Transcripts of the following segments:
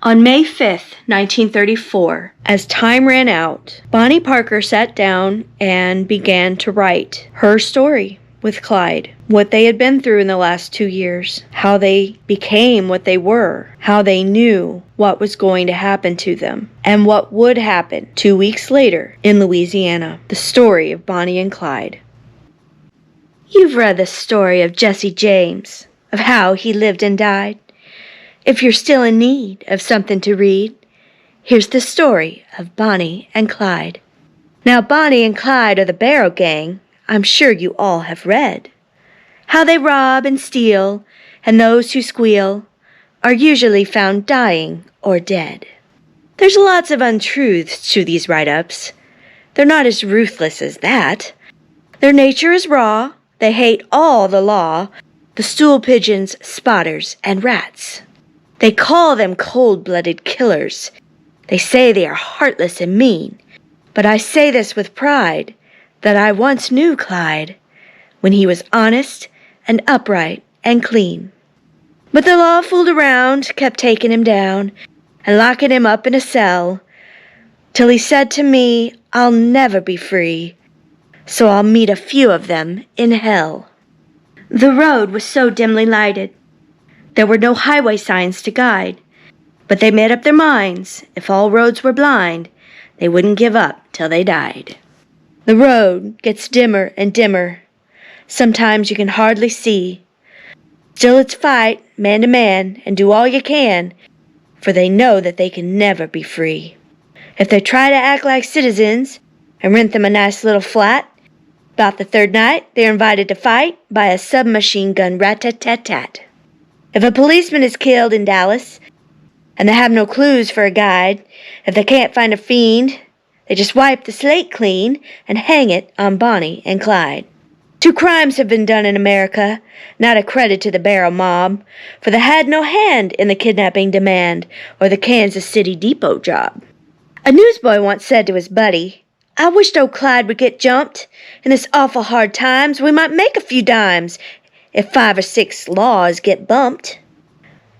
On May 5th, 1934, as time ran out, Bonnie Parker sat down and began to write her story with Clyde. What they had been through in the last 2 years, how they became what they were, how they knew what was going to happen to them, and what would happen 2 weeks later in Louisiana. The story of Bonnie and Clyde. You've read the story of Jesse James, of how he lived and died. If you're still in need of something to read, here's the story of Bonnie and Clyde. Now, Bonnie and Clyde are the Barrow Gang. I'm sure you all have read. How they rob and steal, and those who squeal are usually found dying or dead. There's lots of untruths to these write-ups. They're not as ruthless as that. Their nature is raw. They hate all the law, the stool pigeons, spotters, and rats. They call them cold-blooded killers. They say they are heartless and mean. But I say this with pride, that I once knew Clyde, when he was honest and upright and clean. But the law fooled around, kept taking him down, and locking him up in a cell, till he said to me, I'll never be free, so I'll meet a few of them in hell. The road was so dimly lighted. There were no highway signs to guide, but they made up their minds, if all roads were blind, they wouldn't give up till they died. The road gets dimmer and dimmer. Sometimes you can hardly see. Still it's fight, man to man, and do all you can, for they know that they can never be free. If they try to act like citizens and rent them a nice little flat, about the third night they're invited to fight by a submachine gun rat-tat-tat-tat. If a policeman is killed in Dallas, and they have no clues for a guide, if they can't find a fiend, they just wipe the slate clean and hang it on Bonnie and Clyde. 2 crimes have been done in America, not a credit to the Barrow mob, for they had no hand in the kidnapping demand or the Kansas City depot job. A newsboy once said to his buddy, I wished old Clyde would get jumped. In this awful hard times, we might make a few dimes if 5 or 6 laws get bumped.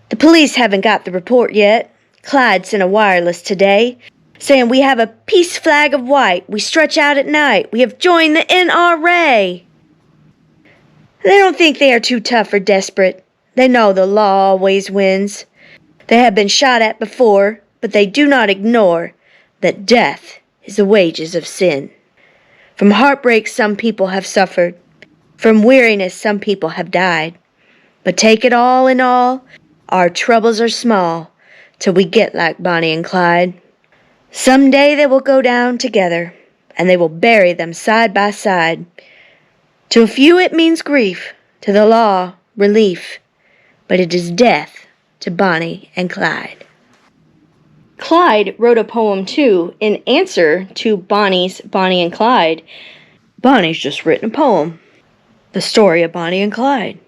The police haven't got the report yet. Clyde sent a wireless today, saying we have a peace flag of white. We stretch out at night. We have joined the NRA. They don't think they are too tough or desperate. They know the law always wins. They have been shot at before, but they do not ignore that death is the wages of sin. From heartbreak some people have suffered. From weariness some people have died. But take it all in all, our troubles are small till we get like Bonnie and Clyde. Someday they will go down together, and they will bury them side by side. To a few it means grief, to the law, relief, but it is death to Bonnie and Clyde. Clyde wrote a poem too in answer to Bonnie's Bonnie and Clyde. Bonnie's just written a poem, the story of Bonnie and Clyde.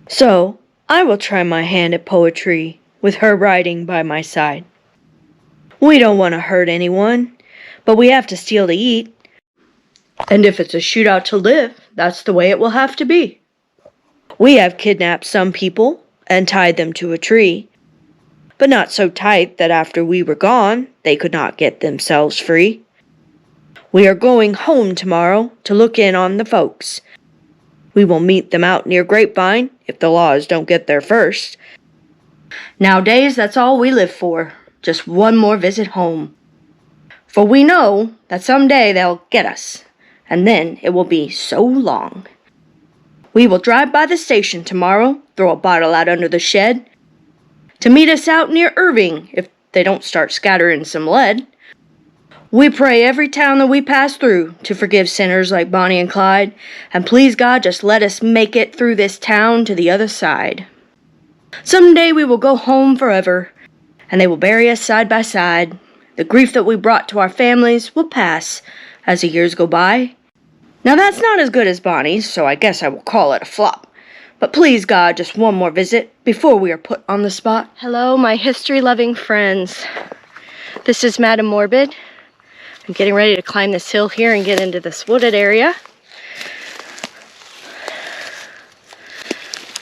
So I will try my hand at poetry with her writing by my side. We don't want to hurt anyone, but we have to steal to eat. And if it's a shootout to live, that's the way it will have to be. We have kidnapped some people and tied them to a tree, but not so tight that after we were gone, they could not get themselves free. We are going home tomorrow to look in on the folks. We will meet them out near Grapevine if the laws don't get there first. Nowadays, that's all we live for, just one more visit home. For we know that someday they'll get us, and then it will be so long. We will drive by the station tomorrow, throw a bottle out under the shed, to meet us out near Irving if they don't start scattering some lead. We pray every town that we pass through to forgive sinners like Bonnie and Clyde, and please God, just let us make it through this town to the other side. Someday we will go home forever, and they will bury us side by side. The grief that we brought to our families will pass as the years go by. Now that's not as good as Bonnie's, so I guess I will call it a flop. But please God, just one more visit before we are put on the spot. Hello, my history-loving friends. This is Madame Morbid. I'm getting ready to climb this hill here and get into this wooded area.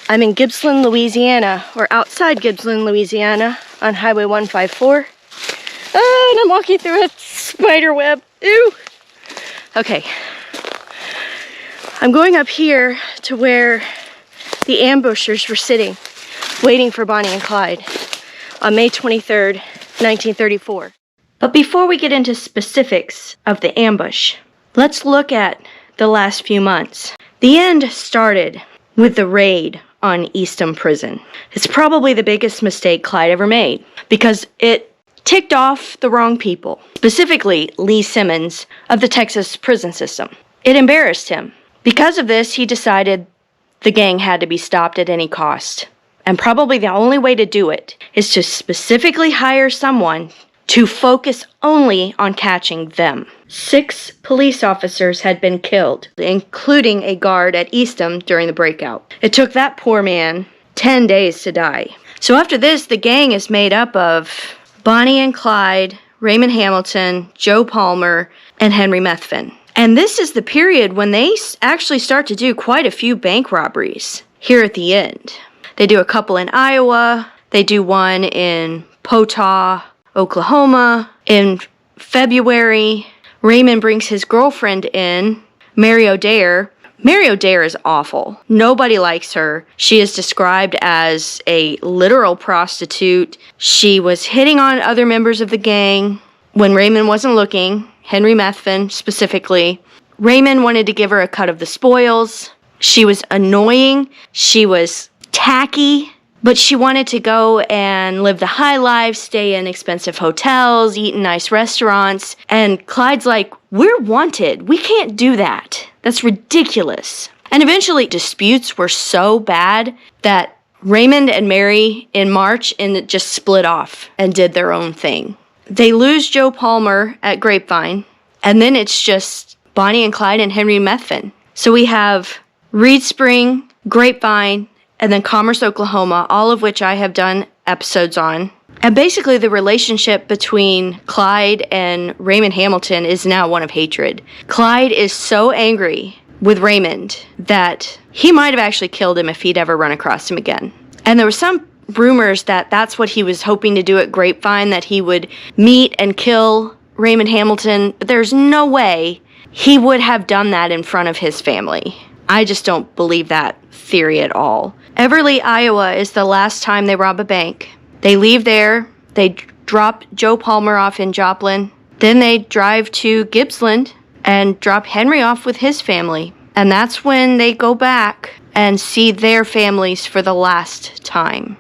I'm in Gibsland, Louisiana, or outside Gibsland, Louisiana, on Highway 154. And I'm walking through a spider web. Ew! Okay. I'm going up here to where the ambushers were sitting, waiting for Bonnie and Clyde on May 23rd, 1934. But before we get into specifics of the ambush, let's look at the last few months. The end started with the raid on Eastham Prison. It's probably the biggest mistake Clyde ever made because it ticked off the wrong people, specifically Lee Simmons of the Texas prison system. It embarrassed him. Because of this, he decided the gang had to be stopped at any cost. And probably the only way to do it is to specifically hire someone to focus only on catching them. 6 police officers had been killed, including a guard at Eastham during the breakout. It took that poor man 10 days to die. So after this, the gang is made up of Bonnie and Clyde, Raymond Hamilton, Joe Palmer, and Henry Methvin. And this is the period when they actually start to do quite a few bank robberies here at the end. They do a couple in Iowa. They do one in Potah, Oklahoma. In February, Raymond brings his girlfriend in, Mary O'Dare. Mary O'Dare is awful. Nobody likes her. She is described as a literal prostitute. She was hitting on other members of the gang when Raymond wasn't looking, Henry Methvin specifically. Raymond wanted to give her a cut of the spoils. She was annoying. She was tacky. But she wanted to go and live the high life, stay in expensive hotels, eat in nice restaurants. And Clyde's like, we're wanted. We can't do that. That's ridiculous. And eventually disputes were so bad that Raymond and Mary in March and just split off and did their own thing. They lose Joe Palmer at Grapevine. And then it's just Bonnie and Clyde and Henry Methvin. So we have Reed Spring, Grapevine, and then Commerce, Oklahoma, all of which I have done episodes on. And basically the relationship between Clyde and Raymond Hamilton is now one of hatred. Clyde is so angry with Raymond that he might have actually killed him if he'd ever run across him again. And there were some rumors that that's what he was hoping to do at Grapevine, that he would meet and kill Raymond Hamilton. But there's no way he would have done that in front of his family. I just don't believe that theory at all. Everly, Iowa is the last time they rob a bank. They leave there, they drop Joe Palmer off in Joplin, then they drive to Gibsland and drop Henry off with his family. And that's when they go back and see their families for the last time.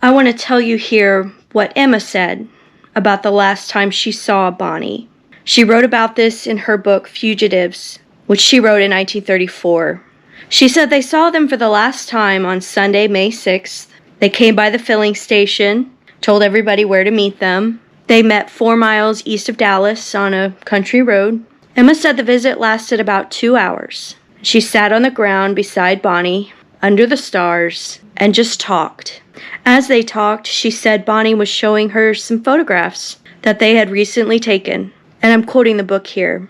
I want to tell you here what Emma said about the last time she saw Bonnie. She wrote about this in her book, Fugitives, which she wrote in 1934. She said they saw them for the last time on Sunday, May 6th. They came by the filling station, told everybody where to meet them. They met 4 miles east of Dallas on a country road. Emma said the visit lasted about 2 hours. She sat on the ground beside Bonnie, under the stars, and just talked. As they talked, she said Bonnie was showing her some photographs that they had recently taken. And I'm quoting the book here.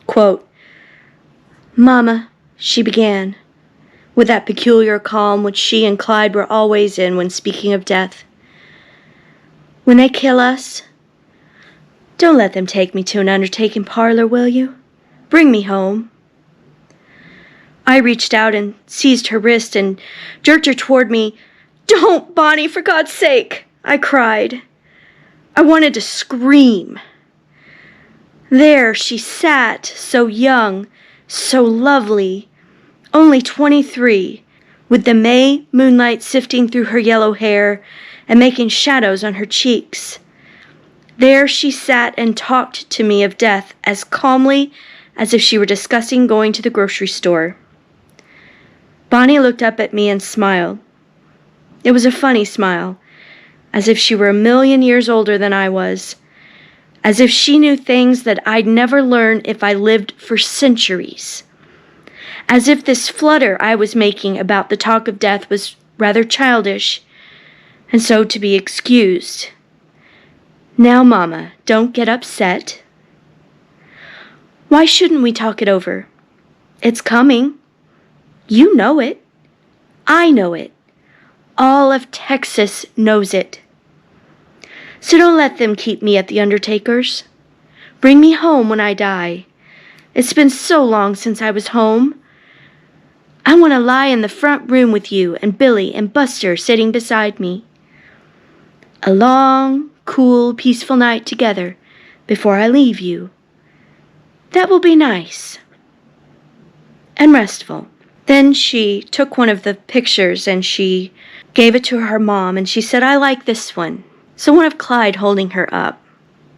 Quote, "Mama," she began, with that peculiar calm which she and Clyde were always in when speaking of death. "When they kill us, don't let them take me to an undertaking parlor, will you? Bring me home." I reached out and seized her wrist and jerked her toward me. "Don't, Bonnie, for God's sake," I cried. I wanted to scream. There she sat, so young, so lovely, only 23, with the May moonlight sifting through her yellow hair and making shadows on her cheeks. There she sat and talked to me of death as calmly as if she were discussing going to the grocery store. Bonnie looked up at me and smiled. It was a funny smile, as if she were 1,000,000 years older than I was, as if she knew things that I'd never learn if I lived for centuries, as if this flutter I was making about the talk of death was rather childish, and so to be excused. "Now, Mama, don't get upset." "Why shouldn't we talk it over? It's coming. You know it. I know it. All of Texas knows it." So don't let them keep me at the undertaker's. Bring me home when I die. It's been so long since I was home. I want to lie in the front room with you and Billy and Buster sitting beside me. A long, cool, peaceful night together before I leave you. That will be nice and restful." Then she took one of the pictures and she gave it to her mom and she said, "I like this one." So one of Clyde holding her up.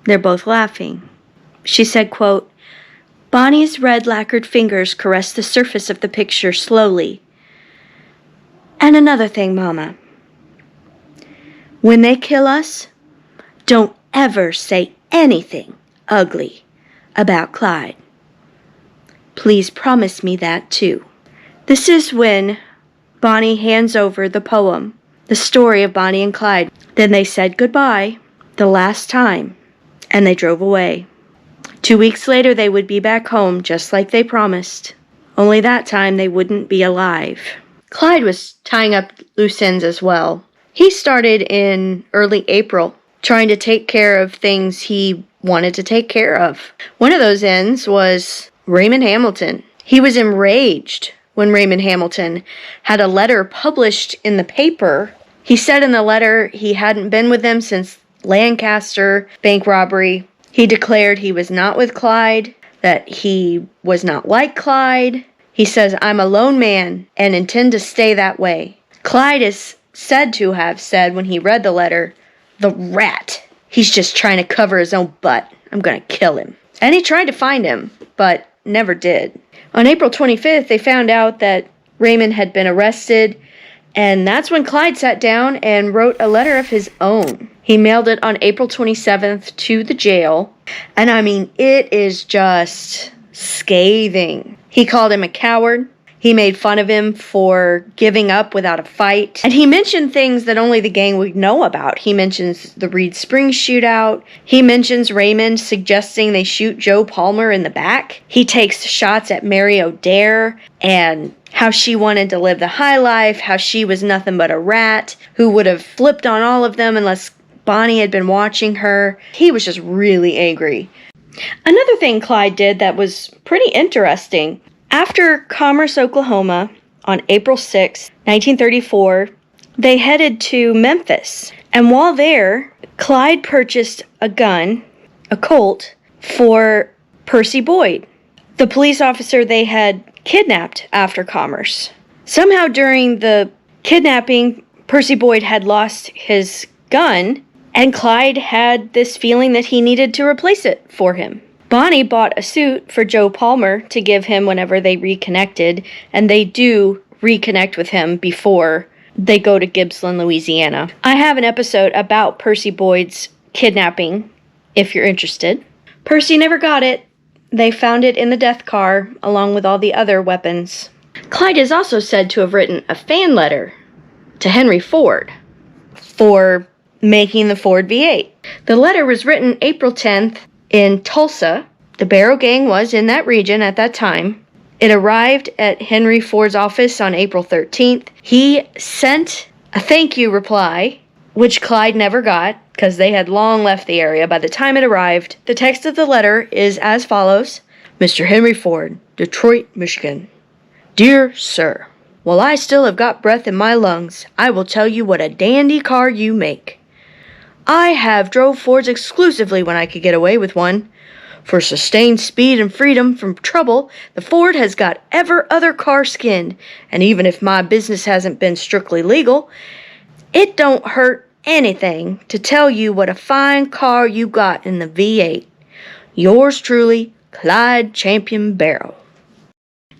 They're both laughing. She said, quote, "Bonnie's red lacquered fingers caressed the surface of the picture slowly. And another thing, Mama. When they kill us, don't ever say anything ugly about Clyde. Please promise me that too." This is when Bonnie hands over the poem, the story of Bonnie and Clyde. Then they said goodbye, the last time, and they drove away. 2 weeks later, they would be back home just like they promised. Only that time they wouldn't be alive. Clyde was tying up loose ends as well. He started in early April, trying to take care of things he wanted to take care of. One of those ends was Raymond Hamilton. He was enraged when Raymond Hamilton had a letter published in the paper. He said in the letter he hadn't been with them since Lancaster bank robbery. He declared he was not with Clyde, that he was not like Clyde. He says, "I'm a lone man and intend to stay that way." Clyde is said to have said when he read the letter, "The rat. He's just trying to cover his own butt. I'm going to kill him." And he tried to find him, but never did. On April 25th, they found out that Raymond had been arrested, and that's when Clyde sat down and wrote a letter of his own. He mailed it on April 27th to the jail, and I mean, it is just scathing. He called him a coward. He made fun of him for giving up without a fight. And he mentioned things that only the gang would know about. He mentions the Reed Springs shootout. He mentions Raymond suggesting they shoot Joe Palmer in the back. He takes shots at Mary O'Dare and how she wanted to live the high life, how she was nothing but a rat who would have flipped on all of them unless Bonnie had been watching her. He was just really angry. Another thing Clyde did that was pretty interesting. After Commerce, Oklahoma, on April 6, 1934, they headed to Memphis. And while there, Clyde purchased a gun, a Colt, for Percy Boyd, the police officer they had kidnapped after Commerce. Somehow during the kidnapping, Percy Boyd had lost his gun, and Clyde had this feeling that he needed to replace it for him. Bonnie bought a suit for Joe Palmer to give him whenever they reconnected, and they do reconnect with him before they go to Gibsland, Louisiana. I have an episode about Percy Boyd's kidnapping, if you're interested. Percy never got it. They found it in the death car, along with all the other weapons. Clyde is also said to have written a fan letter to Henry Ford for making the Ford V8. The letter was written April 10th, in Tulsa. The Barrow Gang was in that region at that time. It arrived at Henry Ford's office on April 13th. He sent a thank you reply, which Clyde never got because they had long left the area by the time it arrived. The text of the letter is as follows. Mr. Henry Ford, Detroit, Michigan. Dear Sir, while I still have got breath in my lungs, I will tell you what a dandy car you make. I have drove Fords exclusively when I could get away with one. For sustained speed and freedom from trouble, the Ford has got ever other car skinned, and even if my business hasn't been strictly legal, it don't hurt anything to tell you what a fine car you got in the V8. Yours truly, Clyde Champion Barrow.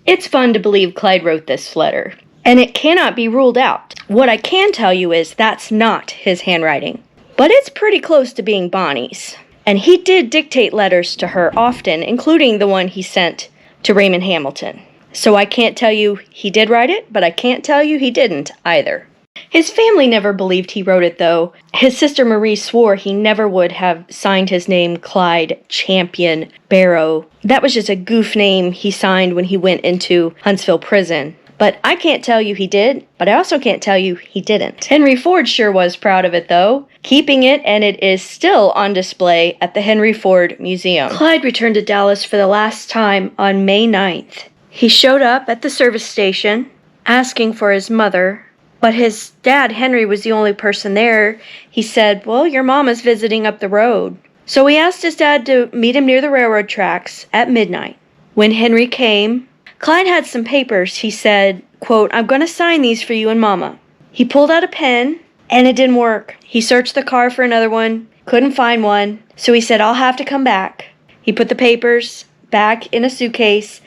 It's fun to believe Clyde wrote this letter, and it cannot be ruled out. What I can tell you is that's not his handwriting. But it's pretty close to being Bonnie's. And he did dictate letters to her often, including the one he sent to Raymond Hamilton. So I can't tell you he did write it, but I can't tell you he didn't either. His family never believed he wrote it, though. His sister Marie swore he never would have signed his name Clyde Champion Barrow. That was just a goof name he signed when he went into Huntsville prison. But I can't tell you he did, but I also can't tell you he didn't. Henry Ford sure was proud of it, though, keeping it, and it is still on display at the Henry Ford Museum. Clyde returned to Dallas for the last time on May 9th. He showed up at the service station, asking for his mother, but his dad, Henry, was the only person there. He said, "Well, your mama's visiting up the road." So he asked his dad to meet him near the railroad tracks at midnight. When Henry came, Clyde had some papers. He said, quote, "I'm going to sign these for you and Mama." He pulled out a pen, and it didn't work. He searched the car for another one, couldn't find one, so he said, "I'll have to come back." He put the papers back in a suitcase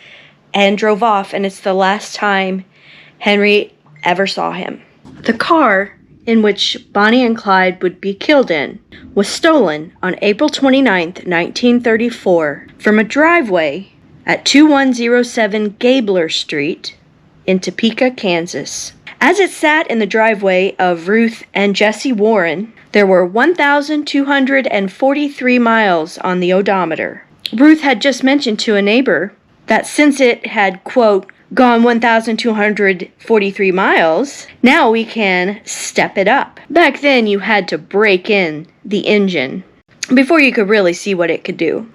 and drove off, and it's the last time Henry ever saw him. The car in which Bonnie and Clyde would be killed in was stolen on April 29th, 1934, from a driveway at 2107 Gabler Street in Topeka, Kansas. As it sat in the driveway of Ruth and Jesse Warren, there were 1,243 miles on the odometer. Ruth had just mentioned to a neighbor that since it had, quote, gone 1,243 miles, now we can step it up. Back then, you had to break in the engine before you could really see what it could do.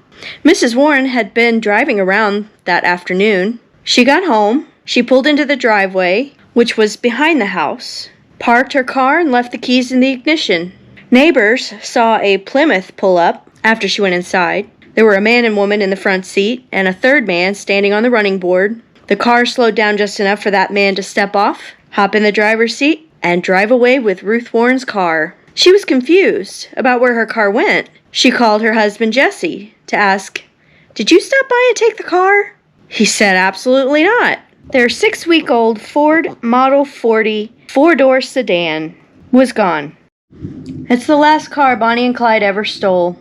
Mrs. Warren had been driving around that afternoon. She got home. She pulled into the driveway, which was behind the house, parked her car, and left the keys in the ignition. Neighbors saw a Plymouth pull up after she went inside. There were a man and woman in the front seat and a third man standing on the running board. The car slowed down just enough for that man to step off, hop in the driver's seat, and drive away with Ruth Warren's car. She was confused about where her car went. She called her husband Jesse to ask, "Did you stop by and take the car?" He said, "Absolutely not." Their 6-week-old Ford Model 40 4-door sedan was gone. It's the last car Bonnie and Clyde ever stole.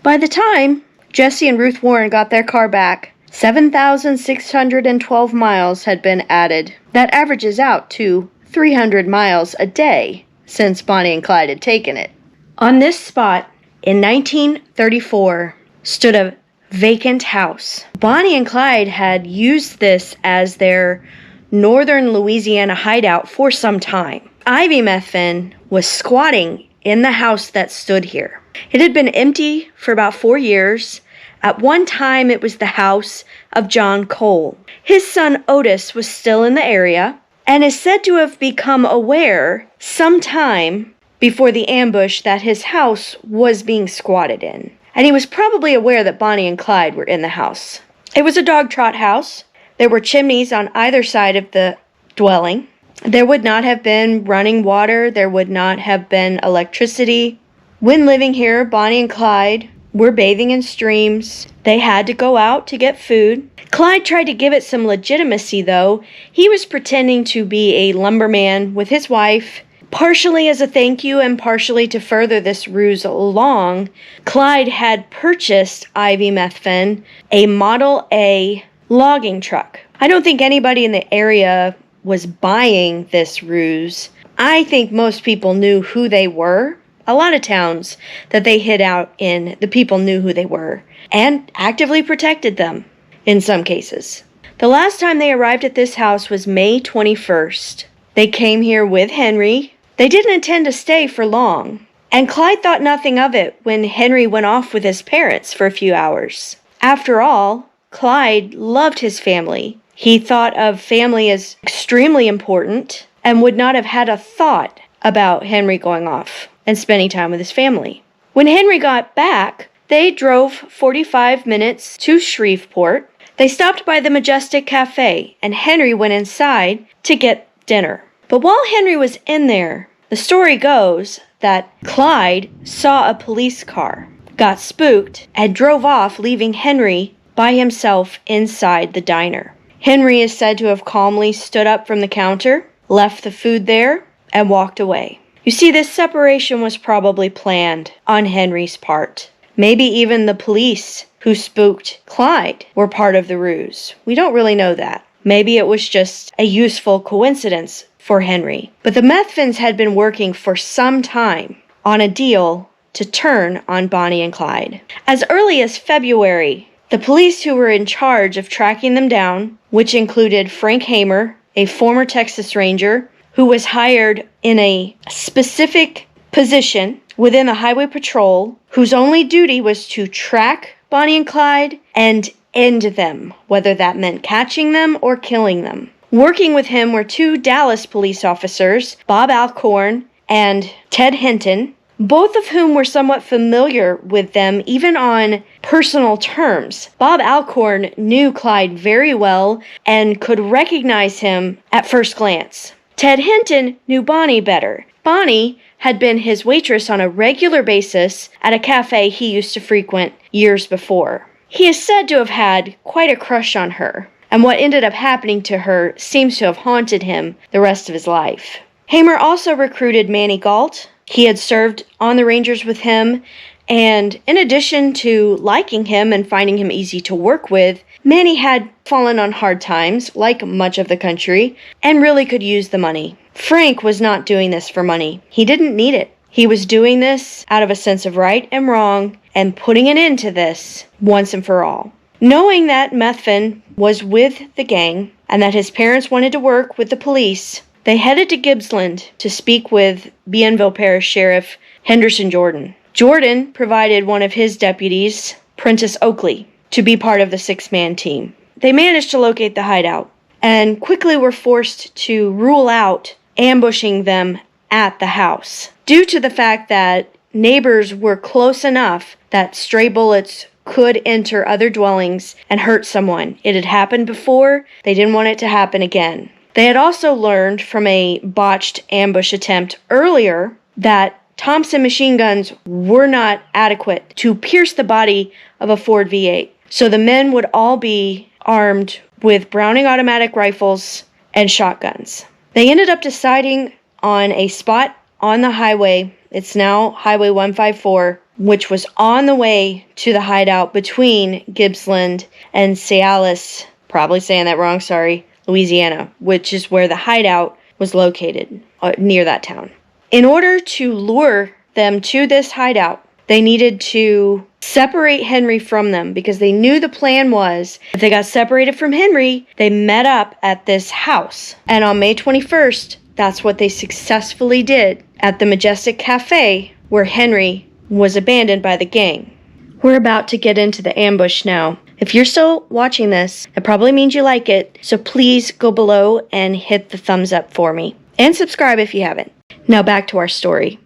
By the time Jesse and Ruth Warren got their car back, 7,612 miles had been added. That averages out to 300 miles a day since Bonnie and Clyde had taken it. On this spot, in 1934, stood a vacant house. Bonnie and Clyde had used this as their northern Louisiana hideout for some time. Ivy Methvin was squatting in the house that stood here. It had been empty for about 4 years. At one time, it was the house of John Cole. His son Otis was still in the area and is said to have become aware sometime before the ambush that his house was being squatted in. And he was probably aware that Bonnie and Clyde were in the house. It was a dog trot house. There were chimneys on either side of the dwelling. There would not have been running water. There would not have been electricity. When living here, Bonnie and Clyde were bathing in streams. They had to go out to get food. Clyde tried to give it some legitimacy, though. He was pretending to be a lumberman with his wife, partially as a thank you and partially to further this ruse along. Clyde had purchased Ivy Methvin a Model A logging truck. I don't think anybody in the area was buying this ruse. I think most people knew who they were. A lot of towns that they hid out in, the people knew who they were and actively protected them in some cases. The last time they arrived at this house was May 21st. They came here with Henry. They didn't intend to stay for long, and Clyde thought nothing of it when Henry went off with his parents for a few hours. After all, Clyde loved his family. He thought of family as extremely important and would not have had a thought about Henry going off and spending time with his family. When Henry got back, they drove 45 minutes to Shreveport. They stopped by the Majestic Cafe, and Henry went inside to get dinner. But while Henry was in there, the story goes that Clyde saw a police car, got spooked, and drove off, leaving Henry by himself inside the diner. Henry is said to have calmly stood up from the counter, left the food there, and walked away. You see, this separation was probably planned on Henry's part. Maybe even the police who spooked Clyde were part of the ruse. We don't really know that. Maybe it was just a useful coincidence for Henry. But the Methvins had been working for some time on a deal to turn on Bonnie and Clyde. As early as February, the police who were in charge of tracking them down, which included Frank Hamer a former Texas Ranger who was hired in a specific position within the Highway Patrol, whose only duty was to track Bonnie and Clyde and end them, whether that meant catching them or killing them. Working with him were two Dallas police officers, Bob Alcorn and Ted Hinton, both of whom were somewhat familiar with them, even on personal terms. Bob Alcorn knew Clyde very well and could recognize him at first glance. Ted Hinton knew Bonnie better. Bonnie had been his waitress on a regular basis at a cafe he used to frequent years before. He is said to have had quite a crush on her, and what ended up happening to her seems to have haunted him the rest of his life. Hamer also recruited Manny Galt. He had served on the Rangers with him, and in addition to liking him and finding him easy to work with, Manny had fallen on hard times, like much of the country, and really could use the money. Frank was not doing this for money. He didn't need it. He was doing this out of a sense of right and wrong and putting an end to this once and for all. Knowing that Methvin was with the gang and that his parents wanted to work with the police, they headed to Gibsland to speak with Bienville Parish Sheriff Henderson Jordan. Jordan provided one of his deputies, Prentice Oakley, to be part of the 6-man team. They managed to locate the hideout and quickly were forced to rule out ambushing them at the house, due to the fact that neighbors were close enough that stray bullets could enter other dwellings and hurt someone. It had happened before. They didn't want it to happen again. They had also learned from a botched ambush attempt earlier that Thompson machine guns were not adequate to pierce the body of a Ford V8. So the men would all be armed with Browning automatic rifles and shotguns. They ended up deciding on a spot on the highway. It's now Highway 154, which was on the way to the hideout between Gibsland and Cialis, probably saying that wrong, sorry, Louisiana, which is where the hideout was located, near that town. In order to lure them to this hideout, they needed to separate Henry from them, because they knew the plan was, if they got separated from Henry, they met up at this house. And on May 21st, that's what they successfully did at the Majestic Cafe, where Henry was abandoned by the gang. We're about to get into the ambush now. If you're still watching this, it probably means you like it, so please go below and hit the thumbs up for me. And subscribe if you haven't. Now back to our story.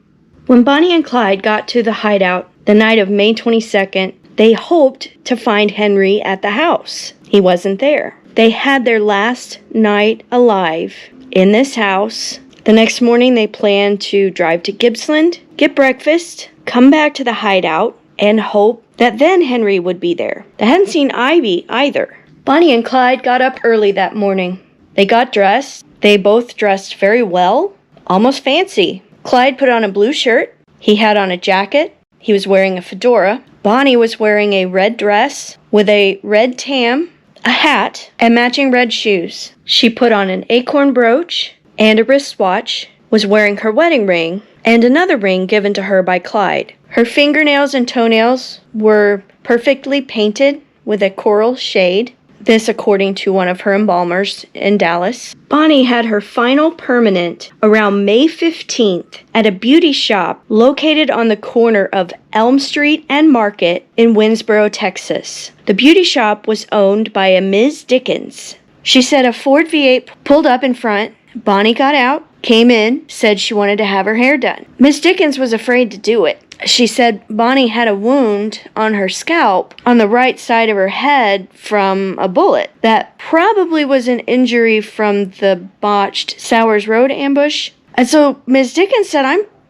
When Bonnie and Clyde got to the hideout the night of May 22nd, they hoped to find Henry at the house. He wasn't there. They had their last night alive in this house. The next morning they planned to drive to Gibsland, get breakfast, come back to the hideout, and hope that then Henry would be there. They hadn't seen Ivy either. Bonnie and Clyde got up early that morning. They got dressed. They both dressed very well, almost fancy. Clyde put on a blue shirt. He had on a jacket. He was wearing a fedora. Bonnie was wearing a red dress with a red tam, a hat, and matching red shoes. She put on an acorn brooch and a wristwatch, was wearing her wedding ring, and another ring given to her by Clyde. Her fingernails and toenails were perfectly painted with a coral shade. This according to one of her embalmers in Dallas. Bonnie had her final permanent around May 15th at a beauty shop located on the corner of Elm Street and Market in Winsboro, Texas. The beauty shop was owned by a Ms. Dickens. She said a Ford V8 pulled up in front. Bonnie got out, came in, said she wanted to have her hair done. Ms. Dickens was afraid to do it. She said Bonnie had a wound on her scalp on the right side of her head from a bullet. That probably was an injury from the botched Sowers Road ambush. And so Ms. Dickens said,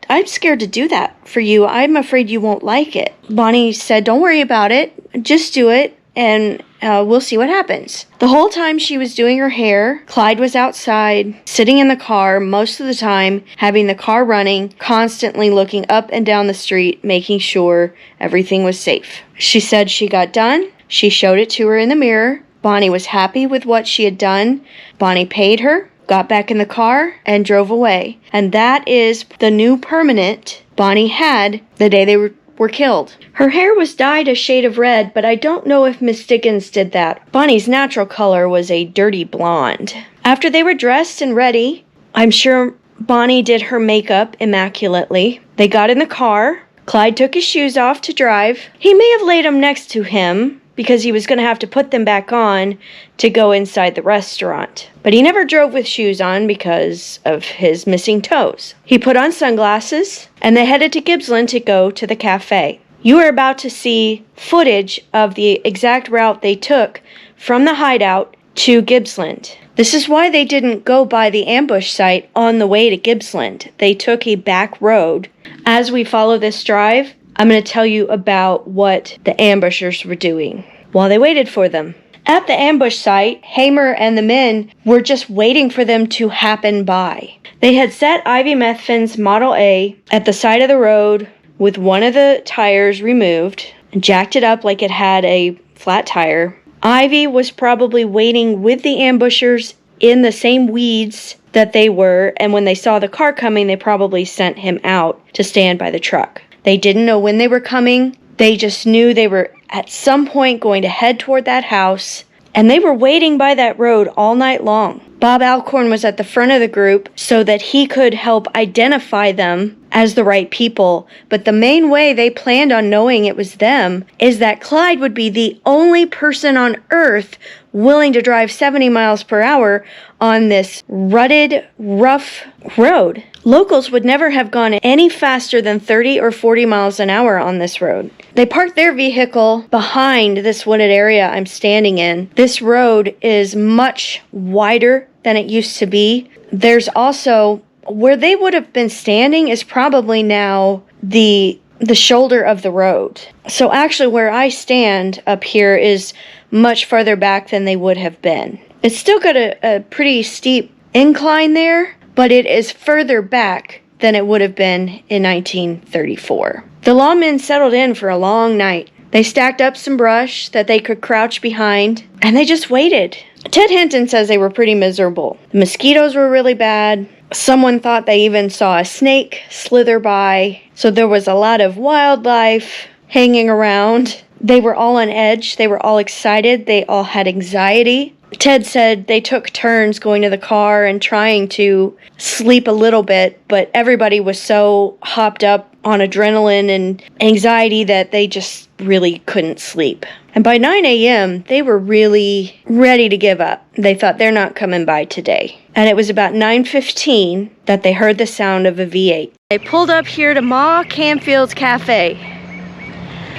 I'm scared to do that for you. I'm afraid you won't like it. Bonnie said, don't worry about it. Just do it. And we'll see what happens. The whole time she was doing her hair, Clyde was outside, sitting in the car most of the time, having the car running, constantly looking up and down the street, making sure everything was safe. She said she got done. She showed it to her in the mirror. Bonnie was happy with what she had done. Bonnie paid her, got back in the car, and drove away. And that is the new permanent Bonnie had the day they were killed. Her hair was dyed a shade of red, but I don't know if Miss Dickens did that. Bonnie's natural color was a dirty blonde. After they were dressed and ready, I'm sure Bonnie did her makeup immaculately. They got in the car. Clyde took his shoes off to drive. He may have laid them next to him because he was going to have to put them back on to go inside the restaurant. But he never drove with shoes on because of his missing toes. He put on sunglasses, and they headed to Gibsland to go to the cafe. You are about to see footage of the exact route they took from the hideout to Gibsland. This is why they didn't go by the ambush site on the way to Gibsland. They took a back road. As we follow this drive, I'm going to tell you about what the ambushers were doing while they waited for them. At the ambush site, Hamer and the men were just waiting for them to happen by. They had set Ivy Methvin's Model A at the side of the road with one of the tires removed and jacked it up like it had a flat tire. Ivy was probably waiting with the ambushers in the same weeds that they were, and when they saw the car coming, they probably sent him out to stand by the truck. They didn't know when they were coming. They just knew they were at some point going to head toward that house, and they were waiting by that road all night long. Bob Alcorn was at the front of the group so that he could help identify them as the right people, but the main way they planned on knowing it was them is that Clyde would be the only person on earth willing to drive 70 miles per hour on this rutted, rough road. Locals would never have gone any faster than 30 or 40 miles an hour on this road. They parked their vehicle behind this wooded area I'm standing in. This road is much wider than it used to be. There's also, where they would have been standing is probably now the shoulder of the road. So actually where I stand up here is much farther back than they would have been. It's still got a pretty steep incline there, but it is further back than it would have been in 1934. The lawmen settled in for a long night. They stacked up some brush that they could crouch behind, and they just waited. Ted Hinton says they were pretty miserable. The mosquitoes were really bad. Someone thought they even saw a snake slither by. So there was a lot of wildlife hanging around. They were all on edge. They were all excited. They all had anxiety. Ted said they took turns going to the car and trying to sleep a little bit, but everybody was so hopped up on adrenaline and anxiety that they just really couldn't sleep. And by 9 a.m., they were really ready to give up. They thought they're not coming by today. And it was about 9:15 that they heard the sound of a V8. They pulled up here to Ma Canfield's Cafe.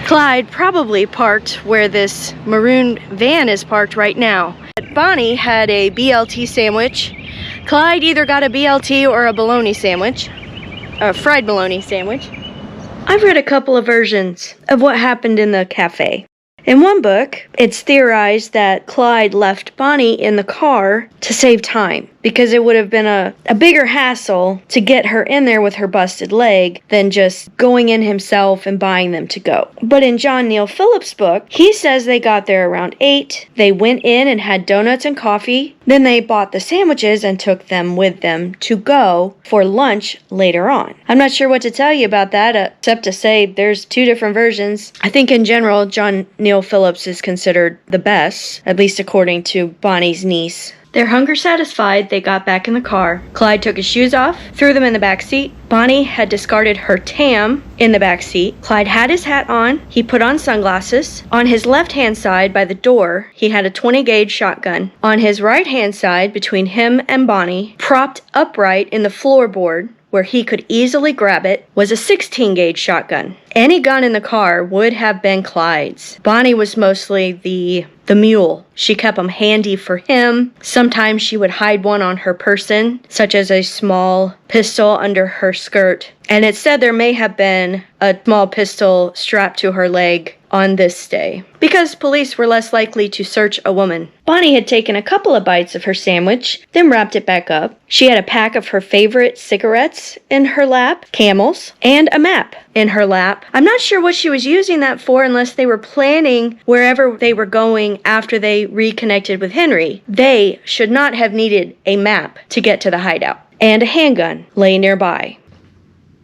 Clyde probably parked where this maroon van is parked right now. Bonnie had a BLT sandwich. Clyde either got a BLT or a bologna sandwich. A fried bologna sandwich. I've read a couple of versions of what happened in the cafe. In one book, it's theorized that Clyde left Bonnie in the car to save time, because it would have been a bigger hassle to get her in there with her busted leg than just going in himself and buying them to go. But in John Neal Phillips' book, he says they got there around 8, they went in and had donuts and coffee, then they bought the sandwiches and took them with them to go for lunch later on. I'm not sure what to tell you about that, except to say there's two different versions. I think in general, John Neal Phillips is considered the best, at least according to Bonnie's niece. Their hunger satisfied, they got back in the car. Clyde took his shoes off, threw them in the back seat. Bonnie had discarded her tam in the back seat. Clyde had his hat on. He put on sunglasses. On his left-hand side by the door, he had a 20-gauge shotgun. On his right-hand side, between him and Bonnie, propped upright in the floorboard, where he could easily grab it, was a 16-gauge shotgun. Any gun in the car would have been Clyde's. Bonnie was mostly the mule. She kept them handy for him. Sometimes she would hide one on her person, such as a small pistol under her skirt. And it said there may have been a small pistol strapped to her leg on this day, because police were less likely to search a woman. Bonnie had taken a couple of bites of her sandwich, then wrapped it back up. She had a pack of her favorite cigarettes in her lap, Camels, and a map in her lap. I'm not sure what she was using that for, unless they were planning wherever they were going after they reconnected with Henry. They should not have needed a map to get to the hideout. And a handgun lay nearby.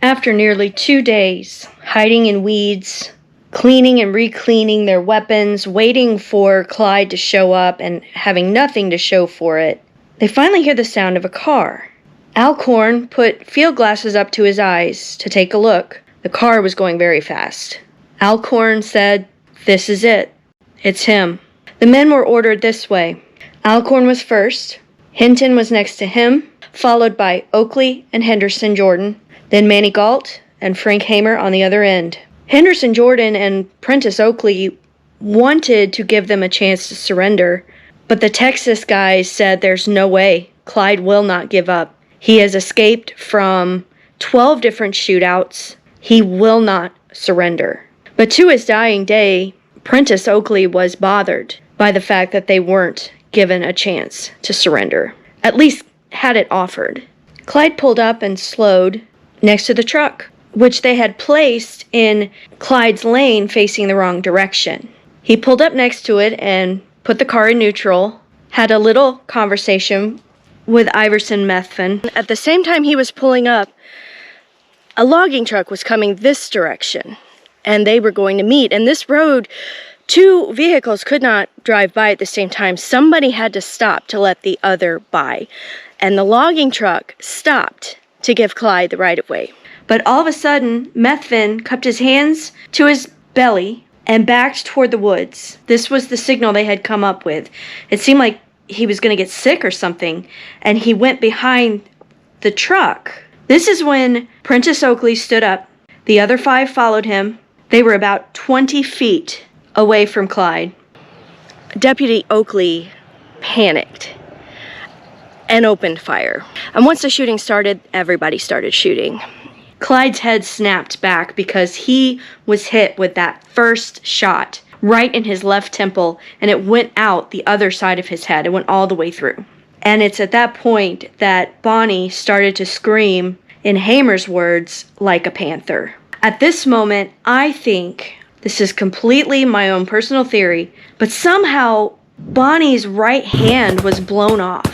After nearly 2 days, hiding in weeds, cleaning and re-cleaning their weapons, waiting for Clyde to show up and having nothing to show for it, they finally hear the sound of a car. Alcorn put field glasses up to his eyes to take a look. The car was going very fast. Alcorn said, "This is it. It's him." The men were ordered this way. Alcorn was first. Hinton was next to him, followed by Oakley and Henderson Jordan, then Manny Galt and Frank Hamer on the other end. Henderson Jordan and Prentice Oakley wanted to give them a chance to surrender, but the Texas guys said there's no way. Clyde will not give up. He has escaped from 12 different shootouts. He will not surrender. But to his dying day, Prentice Oakley was bothered by the fact that they weren't given a chance to surrender, at least had it offered. Clyde pulled up and slowed next to the truck, which they had placed in Clyde's lane facing the wrong direction. He pulled up next to it and put the car in neutral, had a little conversation with Iverson Methvin. At the same time he was pulling up, a logging truck was coming this direction, and they were going to meet. And this road, 2 vehicles could not drive by at the same time. Somebody had to stop to let the other by. And the logging truck stopped to give Clyde the right-of-way. But all of a sudden, Methvin cupped his hands to his belly and backed toward the woods. This was the signal they had come up with. It seemed like he was going to get sick or something, and he went behind the truck. This is when Prentice Oakley stood up. The other 5 followed him. They were about 20 feet away from Clyde. Deputy Oakley panicked and opened fire. And once the shooting started, everybody started shooting. Clyde's head snapped back because he was hit with that first shot right in his left temple, and it went out the other side of his head. It went all the way through. And it's at that point that Bonnie started to scream, in Hamer's words, like a panther. At this moment, I think, this is completely my own personal theory, but somehow Bonnie's right hand was blown off.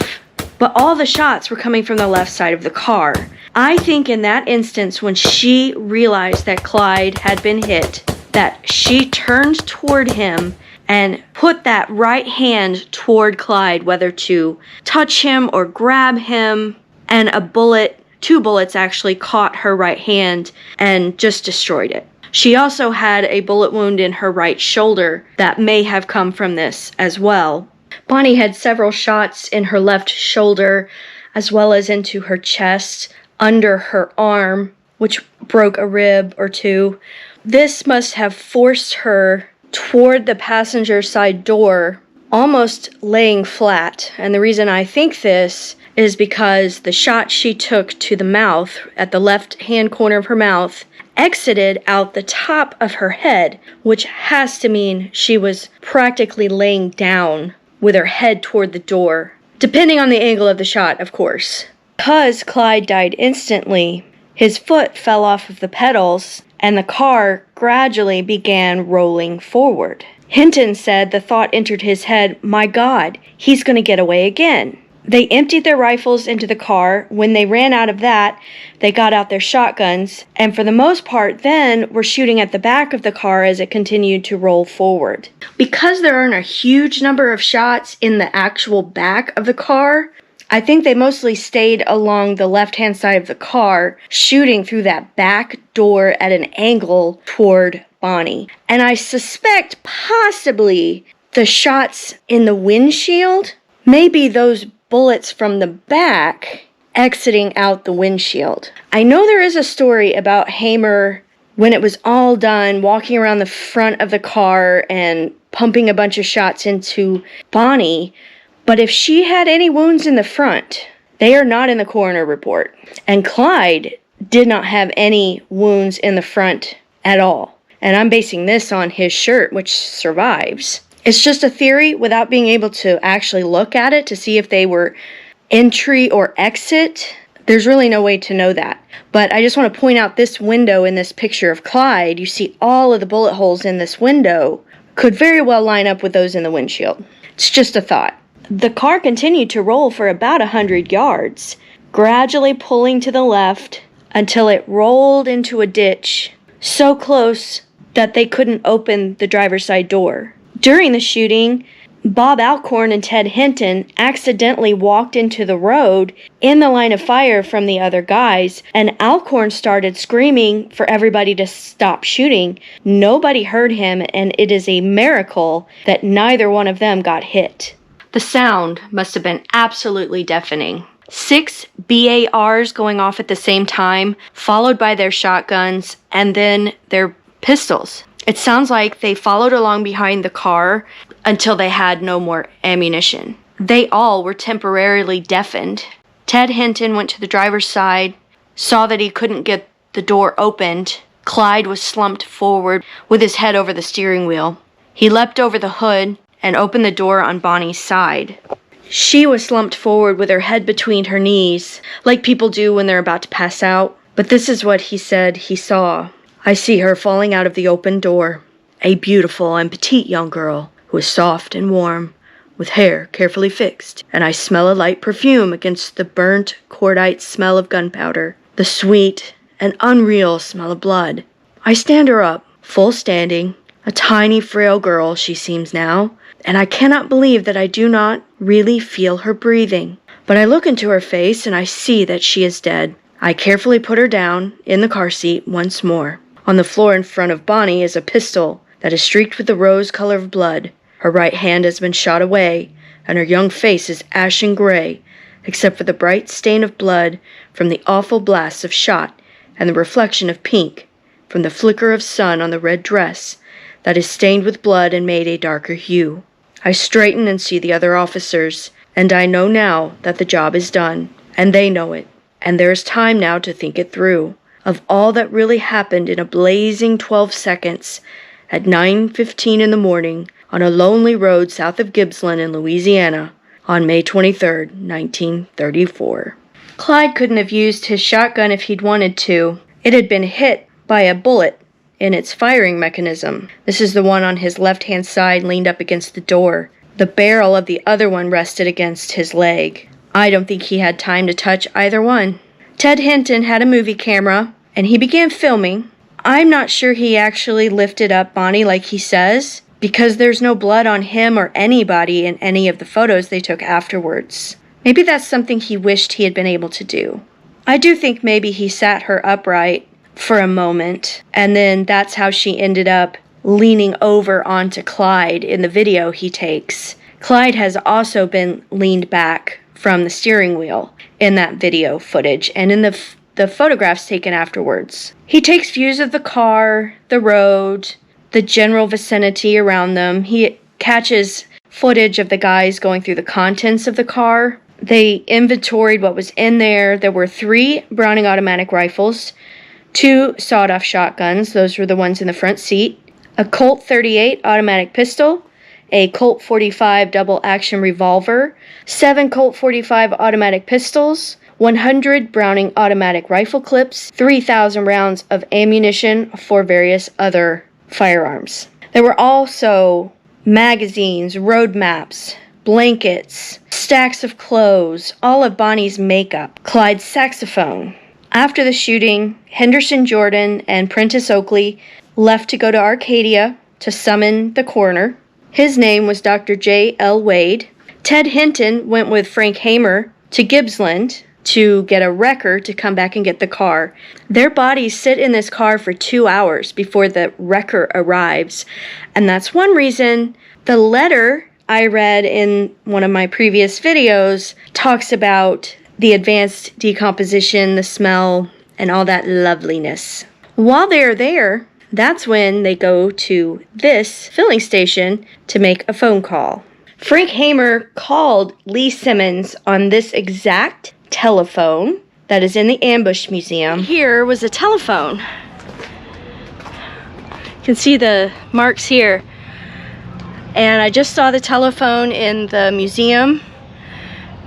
But all the shots were coming from the left side of the car. I think in that instance, when she realized that Clyde had been hit, that she turned toward him and put that right hand toward Clyde, whether to touch him or grab him, and a bullet, 2 bullets actually caught her right hand and just destroyed it. She also had a bullet wound in her right shoulder that may have come from this as well. Bonnie had several shots in her left shoulder, as well as into her chest, under her arm, which broke a rib or 2. This must have forced her toward the passenger side door, almost laying flat. And the reason I think this is because the shot she took to the mouth, at the left-hand corner of her mouth, exited out the top of her head, which has to mean she was practically laying down with her head toward the door, depending on the angle of the shot, of course. Because Clyde died instantly, his foot fell off of the pedals, and the car gradually began rolling forward. Hinton said the thought entered his head, "My God, he's going to get away again." They emptied their rifles into the car. When they ran out of that, they got out their shotguns, and for the most part then were shooting at the back of the car as it continued to roll forward. Because there aren't a huge number of shots in the actual back of the car, I think they mostly stayed along the left-hand side of the car, shooting through that back door at an angle toward Bonnie. And I suspect possibly the shots in the windshield, maybe those bullets from the back exiting out the windshield. I know there is a story about Hamer, when it was all done, walking around the front of the car and pumping a bunch of shots into Bonnie. But if she had any wounds in the front, they are not in the coroner report. And Clyde did not have any wounds in the front at all. And I'm basing this on his shirt, which survives. It's just a theory without being able to actually look at it to see if they were entry or exit. There's really no way to know that. But I just want to point out this window in this picture of Clyde. You see all of the bullet holes in this window could very well line up with those in the windshield. It's just a thought. The car continued to roll for about 100 yards, gradually pulling to the left until it rolled into a ditch so close that they couldn't open the driver's side door. During the shooting, Bob Alcorn and Ted Hinton accidentally walked into the road in the line of fire from the other guys, and Alcorn started screaming for everybody to stop shooting. Nobody heard him, and it is a miracle that neither one of them got hit. The sound must have been absolutely deafening. 6 BARs going off at the same time, followed by their shotguns, and then their pistols. It sounds like they followed along behind the car until they had no more ammunition. They all were temporarily deafened. Ted Hinton went to the driver's side, saw that he couldn't get the door opened. Clyde was slumped forward with his head over the steering wheel. He leapt over the hood and opened the door on Bonnie's side. She was slumped forward with her head between her knees, like people do when they're about to pass out. But this is what he said he saw. "I see her falling out of the open door. A beautiful and petite young girl who is soft and warm, with hair carefully fixed, and I smell a light perfume against the burnt cordite smell of gunpowder, the sweet and unreal smell of blood. I stand her up, full standing, a tiny frail girl she seems now, and I cannot believe that I do not really feel her breathing. But I look into her face and I see that she is dead. I carefully put her down in the car seat once more. On the floor in front of Bonnie is a pistol that is streaked with the rose color of blood. Her right hand has been shot away, and her young face is ashen gray, except for the bright stain of blood from the awful blasts of shot and the reflection of pink from the flicker of sun on the red dress that is stained with blood and made a darker hue. I straighten and see the other officers, and I know now that the job is done, and they know it, and there is time now to think it through, of all that really happened in a blazing 12 seconds at 9:15 in the morning on a lonely road south of Gibsland in Louisiana on May 23, 1934. Clyde couldn't have used his shotgun if he'd wanted to. It had been hit by a bullet in its firing mechanism. This is the one on his left-hand side leaned up against the door. The barrel of the other one rested against his leg. I don't think he had time to touch either one. Ted Hinton had a movie camera, and he began filming. I'm not sure he actually lifted up Bonnie like he says, because there's no blood on him or anybody in any of the photos they took afterwards. Maybe that's something he wished he had been able to do. I do think maybe he sat her upright for a moment, and then that's how she ended up leaning over onto Clyde in the video he takes. Clyde has also been leaned back from the steering wheel in that video footage and in the photographs taken afterwards. He takes views of the car, the road, the general vicinity around them. He catches footage of the guys going through the contents of the car. They inventoried what was in there. There were 3 Browning automatic rifles, 2 sawed-off shotguns, those were the ones in the front seat, a Colt 38 automatic pistol, a Colt 45 double-action revolver, 7 Colt 45 automatic pistols, 100 Browning automatic rifle clips, 3,000 rounds of ammunition for various other firearms. There were also magazines, road maps, blankets, stacks of clothes, all of Bonnie's makeup, Clyde's saxophone. After the shooting, Henderson Jordan and Prentice Oakley left to go to Arcadia to summon the coroner. His name was Dr. J. L. Wade. Ted Hinton went with Frank Hamer to Gibsland to get a wrecker to come back and get the car. Their bodies sit in this car for 2 hours before the wrecker arrives. And that's one reason the letter I read in one of my previous videos talks about the advanced decomposition, the smell, and all that loveliness. While they're there, that's when they go to this filling station to make a phone call. Frank Hamer called Lee Simmons on this exact telephone that is in the Ambush Museum. Here was a telephone. You can see the marks here. And I just saw the telephone in the museum.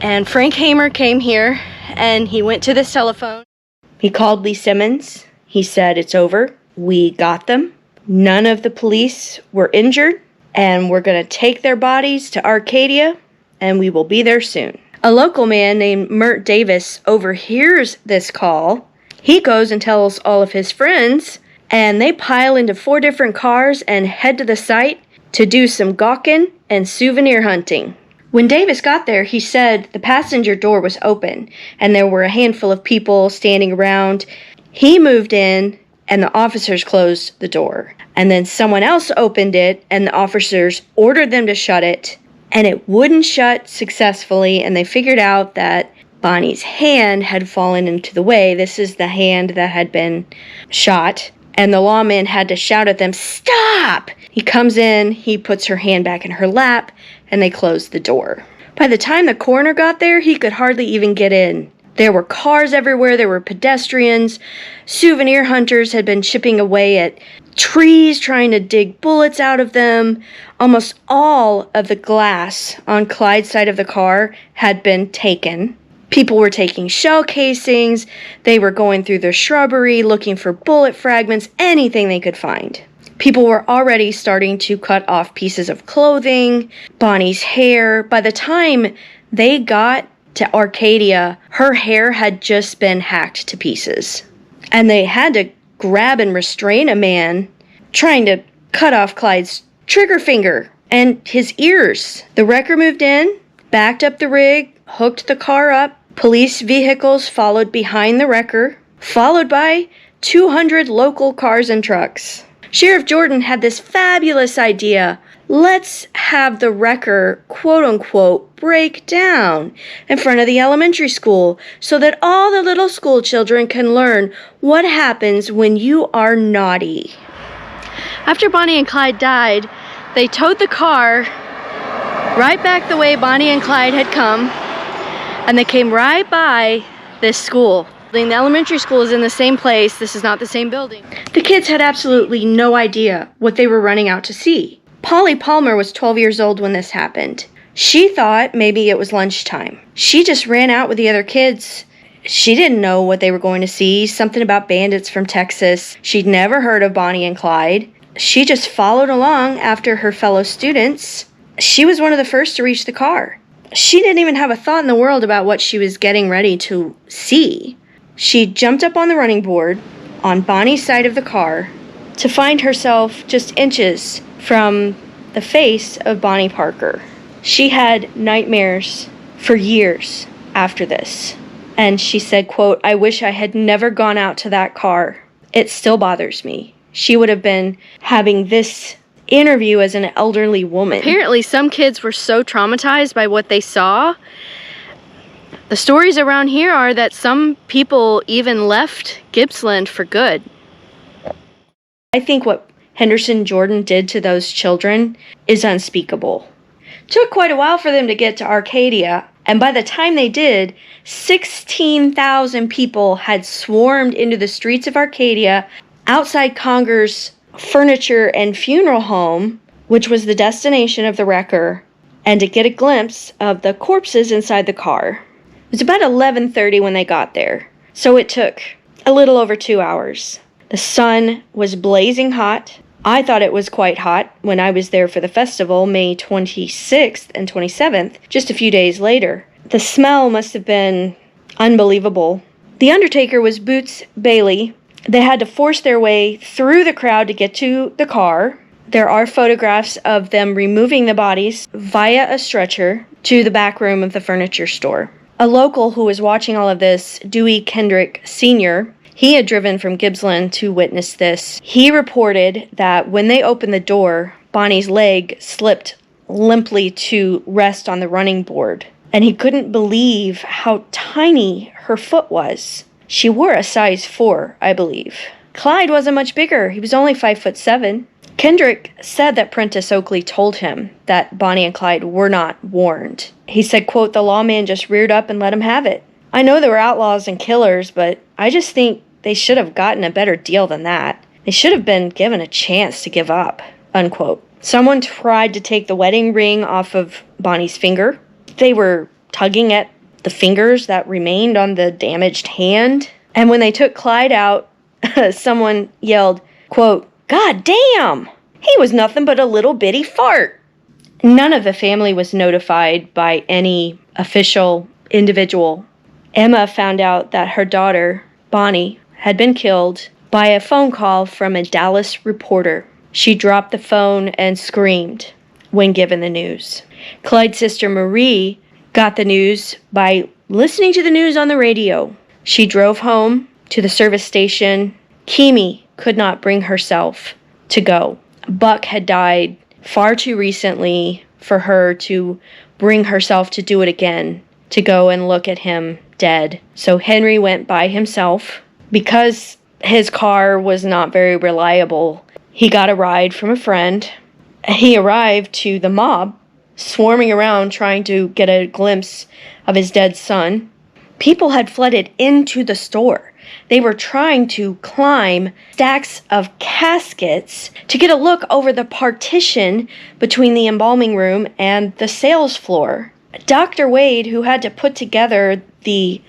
And Frank Hamer came here and he went to this telephone. He called Lee Simmons. He said, "It's over. We got them. None of the police were injured. And we're going to take their bodies to Arcadia and we will be there soon." A local man named Mert Davis overhears this call. He goes and tells all of his friends, and they pile into 4 different cars and head to the site to do some gawking and souvenir hunting. When Davis got there, he said the passenger door was open, and there were a handful of people standing around. He moved in, and the officers closed the door. And then someone else opened it, and the officers ordered them to shut it, and it wouldn't shut successfully, and they figured out that Bonnie's hand had fallen into the way. This is the hand that had been shot, and the lawman had to shout at them, "Stop!" He comes in, he puts her hand back in her lap, and they closed the door. By the time the coroner got there, he could hardly even get in. There were cars everywhere, there were pedestrians. Souvenir hunters had been chipping away at trees, trying to dig bullets out of them. Almost all of the glass on Clyde's side of the car had been taken. People were taking shell casings. They were going through the shrubbery, looking for bullet fragments, anything they could find. People were already starting to cut off pieces of clothing, Bonnie's hair. By the time they got to Arcadia, her hair had just been hacked to pieces. And they had to grab and restrain a man trying to cut off Clyde's trigger finger and his ears. The wrecker moved in, backed up the rig, hooked the car up. Police vehicles followed behind the wrecker, followed by 200 local cars and trucks. Sheriff Jordan had this fabulous idea. Let's have the wrecker, quote-unquote, break down in front of the elementary school so that all the little school children can learn what happens when you are naughty. After Bonnie and Clyde died, they towed the car right back the way Bonnie and Clyde had come, and they came right by this school. The elementary school is in the same place. This is not the same building. The kids had absolutely no idea what they were running out to see. Polly Palmer was 12 years old when this happened. She thought maybe it was lunchtime. She just ran out with the other kids. She didn't know what they were going to see, something about bandits from Texas. She'd never heard of Bonnie and Clyde. She just followed along after her fellow students. She was one of the first to reach the car. She didn't even have a thought in the world about what she was getting ready to see. She jumped up on the running board on Bonnie's side of the car to find herself just inches from the face of Bonnie Parker. She had nightmares for years after this. And she said, quote, "I wish I had never gone out to that car. It still bothers me." She would have been having this interview as an elderly woman. Apparently, some kids were so traumatized by what they saw. The stories around here are that some people even left Gibsland for good. I think what Henderson Jordan did to those children is unspeakable. It took quite a while for them to get to Arcadia, and by the time they did, 16,000 people had swarmed into the streets of Arcadia outside Conger's furniture and funeral home, which was the destination of the wrecker, and to get a glimpse of the corpses inside the car. It was about 11:30 when they got there, so it took a little over 2 hours. The sun was blazing hot. I thought it was quite hot when I was there for the festival, May 26th and 27th, just a few days later. The smell must have been unbelievable. The undertaker was Boots Bailey. They had to force their way through the crowd to get to the car. There are photographs of them removing the bodies via a stretcher to the back room of the furniture store. A local who was watching all of this, Dewey Kendrick Sr., he had driven from Gibsland to witness this. He reported that when they opened the door, Bonnie's leg slipped limply to rest on the running board, and he couldn't believe how tiny her foot was. She wore a size 4, I believe. Clyde wasn't much bigger. He was only 5'7". Kendrick said that Prentice Oakley told him that Bonnie and Clyde were not warned. He said, quote, "The lawman just reared up and let him have it. I know they were outlaws and killers, but I just think they should have gotten a better deal than that. They should have been given a chance to give up," unquote. Someone tried to take the wedding ring off of Bonnie's finger. They were tugging at the fingers that remained on the damaged hand. And when they took Clyde out, someone yelled, quote, "God damn! He was nothing but a little bitty fart." None of the family was notified by any official individual. Emma found out that her daughter, Bonnie, had been killed by a phone call from a Dallas reporter. She dropped the phone and screamed when given the news. Clyde's sister Marie got the news by listening to the news on the radio. She drove home to the service station. Kimi could not bring herself to go. Buck had died far too recently for her to bring herself to do it again, to go and look at him dead. So Henry went by himself. Because his car was not very reliable, he got a ride from a friend. He arrived to the mob swarming around trying to get a glimpse of his dead son. People had flooded into the store. They were trying to climb stacks of caskets to get a look over the partition between the embalming room and the sales floor. Dr. Wade, who had to put together the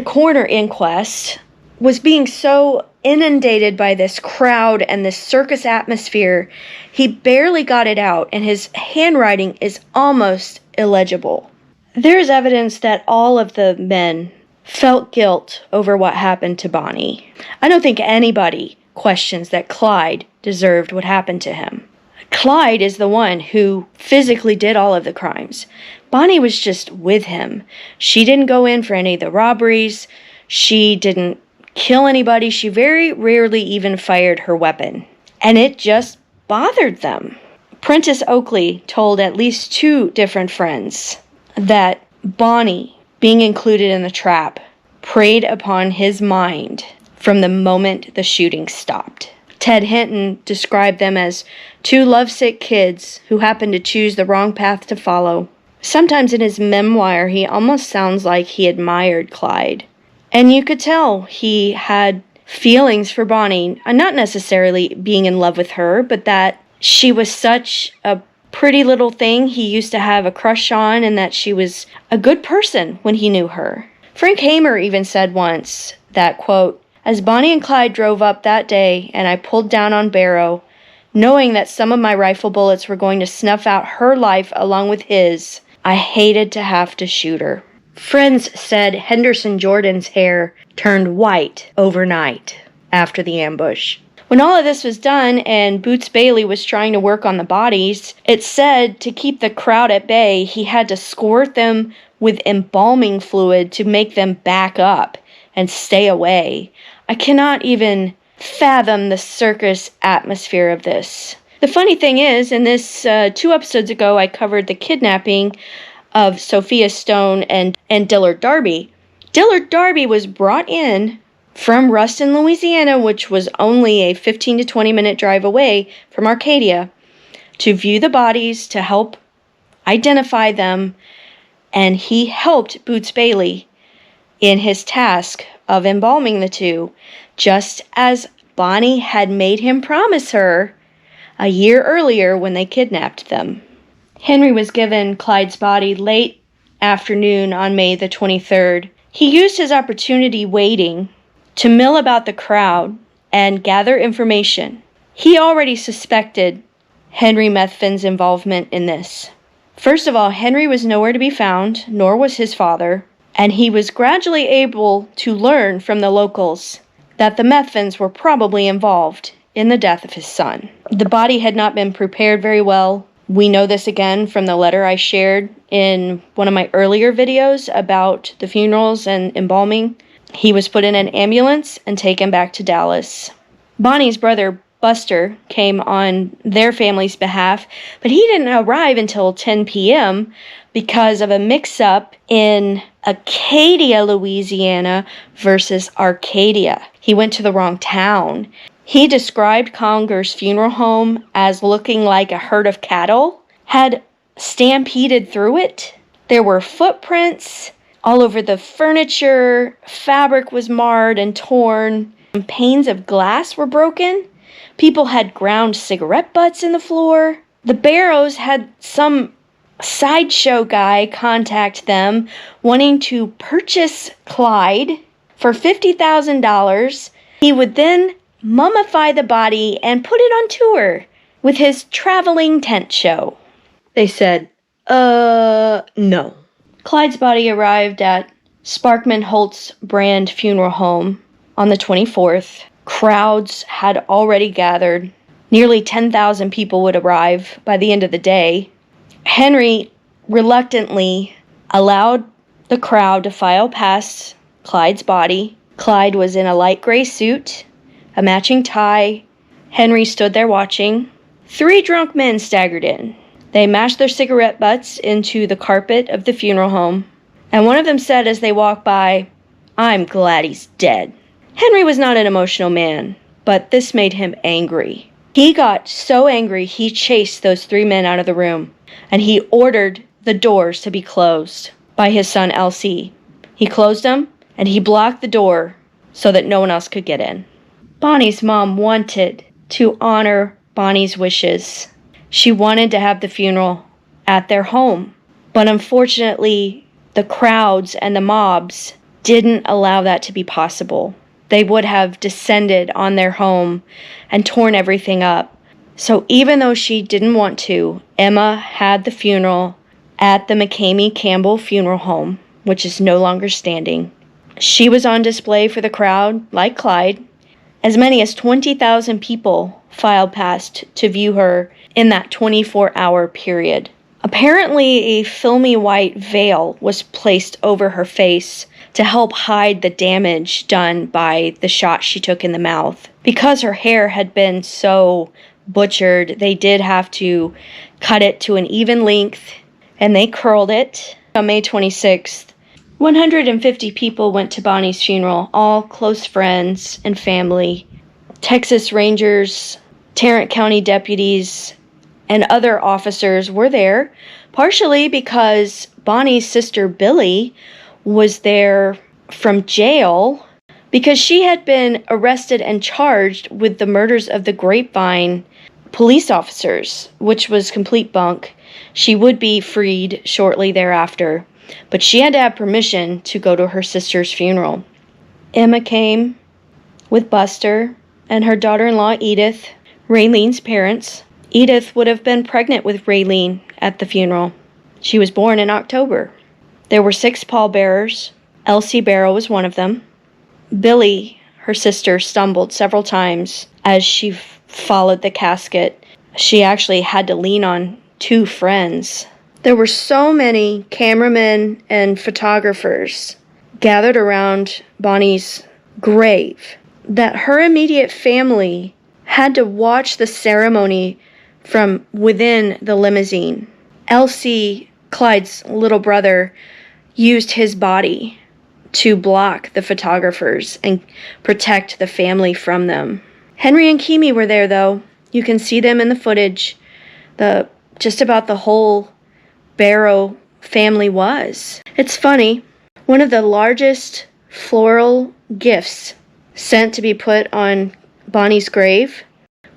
coroner inquest, was being so inundated by this crowd and this circus atmosphere, he barely got it out, and his handwriting is almost illegible. There is evidence that all of the men felt guilt over what happened to Bonnie. I don't think anybody questions that Clyde deserved what happened to him. Clyde is the one who physically did all of the crimes. Bonnie was just with him. She didn't go in for any of the robberies. She didn't kill anybody. She very rarely even fired her weapon. And it just bothered them. Prentice Oakley told at least 2 different friends that Bonnie, being included in the trap, preyed upon his mind from the moment the shooting stopped. Ted Hinton described them as 2 lovesick kids who happened to choose the wrong path to follow. Sometimes in his memoir, he almost sounds like he admired Clyde. And you could tell he had feelings for Bonnie, not necessarily being in love with her, but that she was such a pretty little thing he used to have a crush on, and that she was a good person when he knew her. Frank Hamer even said once that, quote, "As Bonnie and Clyde drove up that day and I pulled down on Barrow, knowing that some of my rifle bullets were going to snuff out her life along with his, I hated to have to shoot her." Friends said Henderson Jordan's hair turned white overnight after the ambush. When all of this was done and Boots Bailey was trying to work on the bodies, it said to keep the crowd at bay, he had to squirt them with embalming fluid to make them back up and stay away. I cannot even fathom the circus atmosphere of this. The funny thing is, in this 2 episodes ago, I covered the kidnapping of Sophia Stone and Dillard Darby. Dillard Darby was brought in from Ruston, Louisiana, which was only a 15 to 20 minute drive away from Arcadia, to view the bodies, to help identify them, and he helped Boots Bailey in his task of embalming the 2, just as Bonnie had made him promise her a year earlier when they kidnapped them. Henry was given Clyde's body late afternoon on May the 23rd. He used his opportunity waiting to mill about the crowd and gather information. He already suspected Henry Methvin's involvement in this. First of all, Henry was nowhere to be found, nor was his father, and he was gradually able to learn from the locals that the Methvins were probably involved in the death of his son. The body had not been prepared very well. We know this again from the letter I shared in one of my earlier videos about the funerals and embalming. He was put in an ambulance and taken back to Dallas. Bonnie's brother, Buster, came on their family's behalf, but he didn't arrive until 10 p.m. because of a mix-up in Acadia, Louisiana versus Arcadia. He went to the wrong town. He described Conger's funeral home as looking like a herd of cattle had stampeded through it. There were footprints all over the furniture. Fabric was marred and torn. Panes of glass were broken. People had ground cigarette butts in the floor. The Barrows had some sideshow guy contact them wanting to purchase Clyde for $50,000. He would then mummify the body and put it on tour with his traveling tent show. They said, no. Clyde's body arrived at Sparkman Holt's Brand Funeral Home on the 24th. Crowds had already gathered. Nearly 10,000 people would arrive by the end of the day. Henry reluctantly allowed the crowd to file past Clyde's body. Clyde was in a light gray suit, a matching tie. Henry stood there watching. 3 drunk men staggered in. They mashed their cigarette butts into the carpet of the funeral home, and one of them said as they walked by, "I'm glad he's dead." Henry was not an emotional man, but this made him angry. He got so angry he chased those 3 men out of the room, and he ordered the doors to be closed by his son LC. He closed them, and he blocked the door so that no one else could get in. Bonnie's mom wanted to honor Bonnie's wishes. She wanted to have the funeral at their home, but unfortunately, the crowds and the mobs didn't allow that to be possible. They would have descended on their home and torn everything up. So even though she didn't want to, Emma had the funeral at the McCamey Campbell Funeral Home, which is no longer standing. She was on display for the crowd, like Clyde. As many as 20,000 people filed past to view her in that 24-hour period. Apparently, a filmy white veil was placed over her face to help hide the damage done by the shot she took in the mouth. Because her hair had been so butchered, they did have to cut it to an even length, and they curled it. On May 26th, 150 people went to Bonnie's funeral, all close friends and family. Texas Rangers, Tarrant County deputies, and other officers were there, partially because Bonnie's sister Billy was there from jail because she had been arrested and charged with the murders of the Grapevine police officers, which was complete bunk. She would be freed shortly thereafter, but she had to have permission to go to her sister's funeral. Emma came with Buster and her daughter-in-law Edith, Raylene's parents. Edith would have been pregnant with Raylene at the funeral. She was born in October. There were 6 pallbearers. Elsie Barrow was one of them. Billy, her sister, stumbled several times as she followed the casket. She actually had to lean on 2 friends. There were so many cameramen and photographers gathered around Bonnie's grave that her immediate family had to watch the ceremony from within the limousine. Elsie, Clyde's little brother, used his body to block the photographers and protect the family from them. Henry and Kimi were there, though. You can see them in the footage. Just about the whole Barrow family was. It's funny. One of the largest floral gifts sent to be put on Bonnie's grave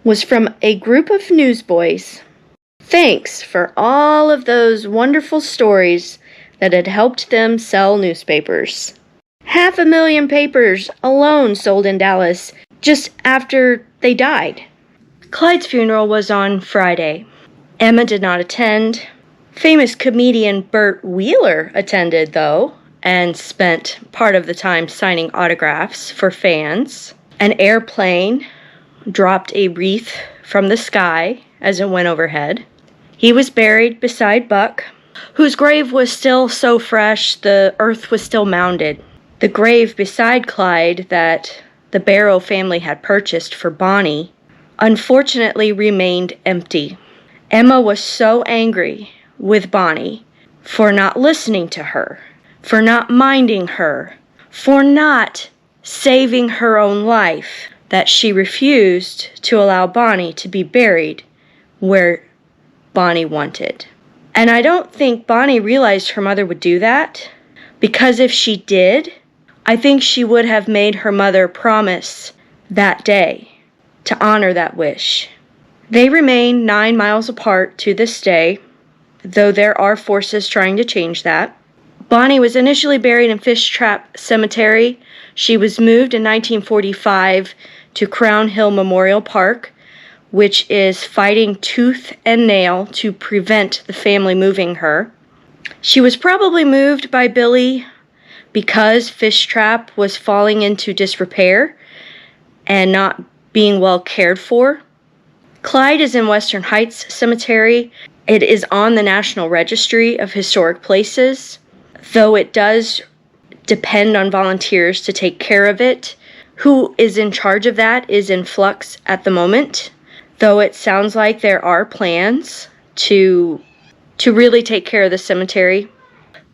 was from a group of newsboys. Thanks for all of those wonderful stories that had helped them sell newspapers. 500,000 papers alone sold in Dallas just after they died. Clyde's funeral was on Friday. Emma did not attend. Famous comedian Burt Wheeler attended, though, and spent part of the time signing autographs for fans. An airplane dropped a wreath from the sky as it went overhead. He was buried beside Buck, whose grave was still so fresh the earth was still mounded. The grave beside Clyde that the Barrow family had purchased for Bonnie unfortunately remained empty. Emma was so angry with Bonnie for not listening to her, for not minding her, for not saving her own life, that she refused to allow Bonnie to be buried where Bonnie wanted. And I don't think Bonnie realized her mother would do that, because if she did, I think she would have made her mother promise that day to honor that wish. They remain 9 miles apart to this day, though there are forces trying to change that. Bonnie was initially buried in Fish Trap Cemetery. She was moved in 1945 to Crown Hill Memorial Park, which is fighting tooth and nail to prevent the family moving her. She was probably moved by Billy because Fish Trap was falling into disrepair and not being well cared for. Clyde is in Western Heights Cemetery. It is on the National Registry of Historic Places, though it does depend on volunteers to take care of it. Who is in charge of that is in flux at the moment, though it sounds like there are plans to really take care of the cemetery.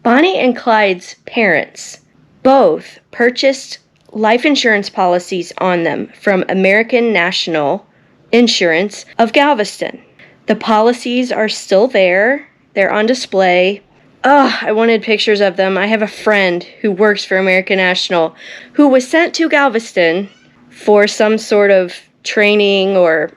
Bonnie and Clyde's parents both purchased life insurance policies on them from American National Insurance of Galveston. The policies are still there. They're on display. I wanted pictures of them. I have a friend who works for American National who was sent to Galveston for some sort of training or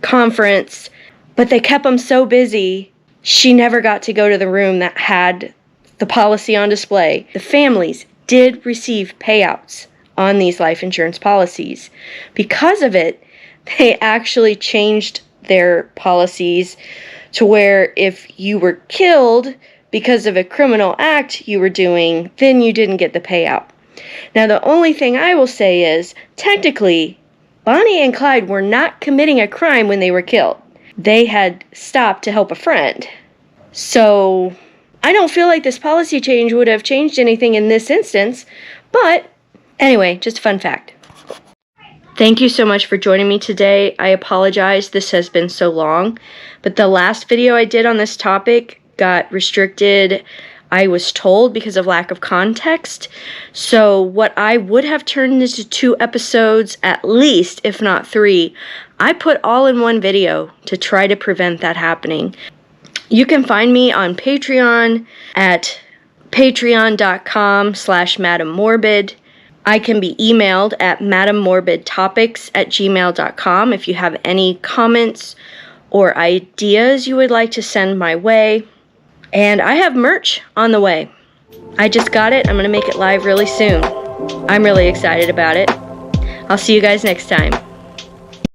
conference, but they kept them so busy, she never got to go to the room that had the policy on display. The families did receive payouts on these life insurance policies. Because of it, they actually changed their policies to where if you were killed because of a criminal act you were doing, then you didn't get the payout. Now, the only thing I will say is, technically, Bonnie and Clyde were not committing a crime when they were killed. They had stopped to help a friend. So, I don't feel like this policy change would have changed anything in this instance, but anyway, just a fun fact. Thank you so much for joining me today. I apologize this has been so long, but the last video I did on this topic got restricted, I was told, because of lack of context. So what I would have turned into 2 episodes at least, if not 3, I put all in one video to try to prevent that happening. You can find me on Patreon at patreon.com/Madamemorbid. I can be emailed at Madamemorbidtopics@gmail.com if you have any comments or ideas you would like to send my way. And I have merch on the way. I just got it. I'm going to make it live really soon. I'm really excited about it. I'll see you guys next time.